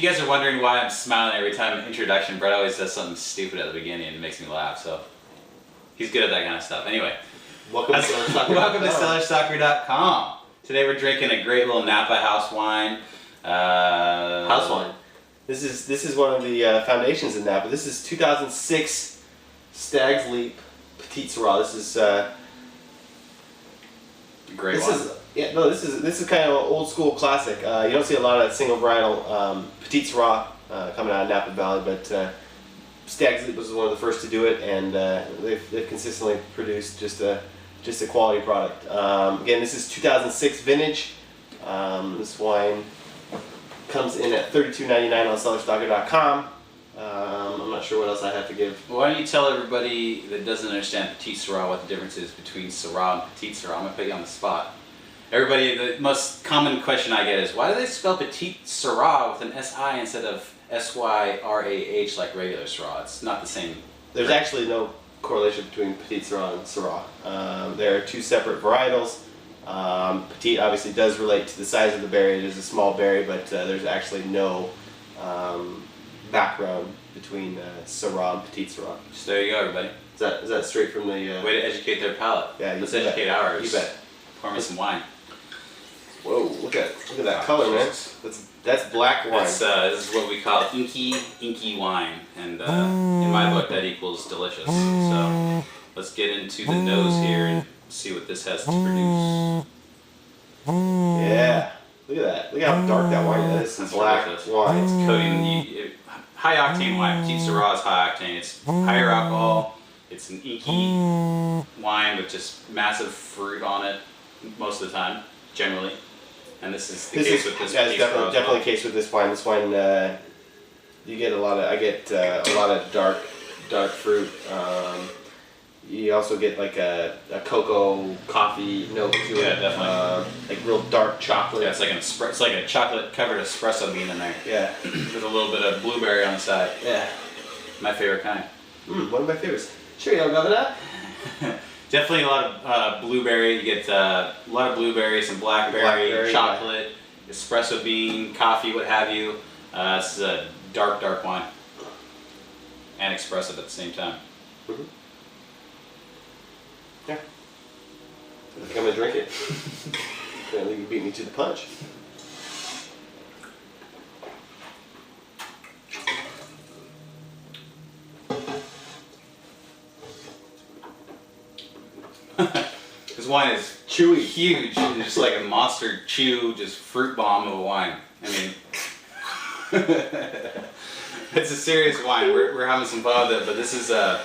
you guys are wondering why I'm smiling every time introduction, Brett always does something stupid at the beginning and it makes me laugh. So he's good at that kind of stuff. Anyway, welcome to Cellarstocker.com. Today we're drinking a great little Napa house wine. House wine. This is one of the foundations in Napa. This is 2006 Stag's Leap Petite Sirah. This is great wine. This is kind of an old school classic. You don't see a lot of single varietal Petite Sirah coming out of Napa Valley, but Stag's Leap was one of the first to do it, and they've consistently produced just a quality product. Again, this is 2006 vintage. This wine comes in at $32.99 on Cellarstocker.com. I'm not sure what else I have to give. Why don't you tell everybody that doesn't understand Petite Sirah what the difference is between Syrah and Petite Sirah? I'm going to put you on the spot. Everybody, the most common question I get is, why do they spell Petite Sirah with an S-I instead of S-Y-R-A-H like regular Syrah? It's not the same. There's actually no correlation between Petite Sirah and Syrah. There are two separate varietals. Petite obviously does relate to the size of the berry. It is a small berry, but there's actually no background between Syrah and Petite Sirah. So there you go, everybody. Is that straight from the... Way to educate their palate. Yeah, let's educate ours. You bet. Pour me some wine. Whoa, look at that color, man. That's black wine. This is what we call inky wine, and in my book that equals delicious. So let's get into the nose here and see what this has to produce. Yeah, look at that. Look how dark that wine is. That's black wine. It's coating high octane wine. Petite Sirah is high octane. It's higher alcohol. It's an inky wine with just massive fruit on it most of the time, generally. And this is the case with this. Yeah, it's definitely the case with this wine. This wine, you get a lot of. I get a lot of dark fruit. You also get like a cocoa coffee note to it. Yeah, definitely. Like real dark chocolate. Yeah, it's like it's like a chocolate covered espresso bean in there. Yeah. With a little bit of blueberry on the side. Yeah. My favorite kind. One of my favorites. Sure, you don't know that. Definitely a lot of blueberry. You get a lot of blueberry, some blackberry, chocolate, espresso bean, coffee, what have you. This is a dark wine. And expressive at the same time. Mm-hmm. Yeah. I think I'm going to drink it. I think you beat me to the punch. This wine is chewy, huge, and just like a monster chew, just fruit bomb of a wine. I mean, it's a serious wine. We're having some fun with it, but this is a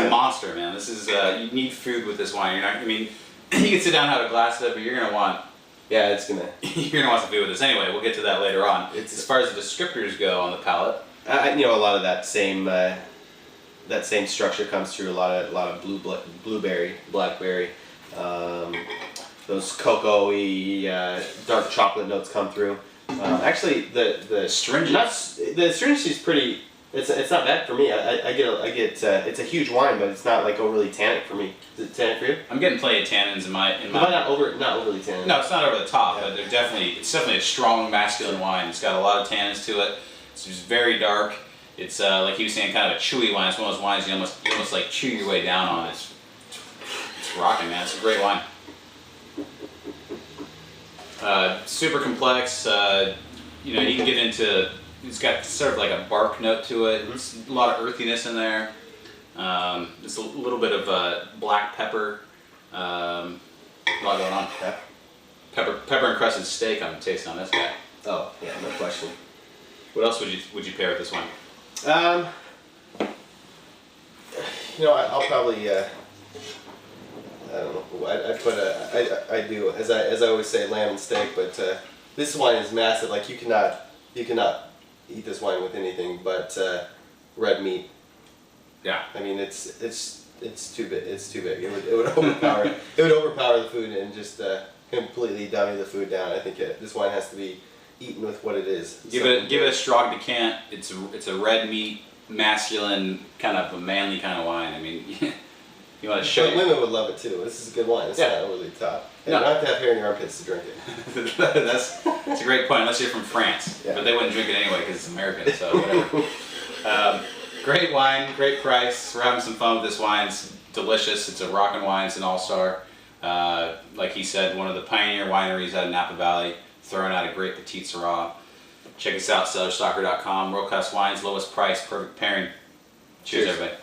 monster, man. This is you need food with this wine. You're not. I mean, you can sit down and have a glass of it, but you're gonna want. Yeah, it's gonna. You're gonna want some food with this anyway. We'll get to that later on. As far as the descriptors go on the palate, a lot of that same structure comes through. A lot of blueberry, blackberry. Those cocoa-y, dark chocolate notes come through. Actually, the stringency is pretty. It's not bad for me. I get it's a huge wine, but it's not like overly tannic for me. Is it tannic for you? I'm getting plenty of tannins in my. Not overly tannic. No, it's not over the top, but it's definitely a strong masculine wine. It's got a lot of tannins to it. It's just very dark. It's like he was saying, kind of a chewy wine. It's one of those wines you almost like chew your way down on. It's rocking, man. It's a great wine. Super complex. You can get into. It's got sort of like a bark note to it. It's a lot of earthiness in there. It's a little bit of black pepper. A lot going on. Pepper encrusted steak I'm tasting on this guy. Oh yeah, no question. What else would you pair with this one? I'll probably. I don't know. I do as I always say, lamb and steak. But this wine is massive. Like you cannot eat this wine with anything but red meat. Yeah. I mean it's too big. It's too big. It would overpower. It would overpower the food and just completely dummy the food down. I think this wine has to be eaten with what it is. Give it a strong decant. It's a red meat, masculine, kind of a manly kind of wine. I mean, you want to show. But women would love it too. This is a good wine. It's not overly top. You don't have to have hair in your armpits to drink it. It's a great point, unless you're from France. Yeah. But they wouldn't drink it anyway because it's American, so whatever. Great wine, great price. We're having some fun with this wine. It's delicious. It's a rockin' wine. It's an all-star. Like he said, one of the pioneer wineries out of Napa Valley, throwing out a great Petite Sirah. Check us out, Cellarstocker.com. World-class wines, lowest price, perfect pairing. Cheers. Everybody.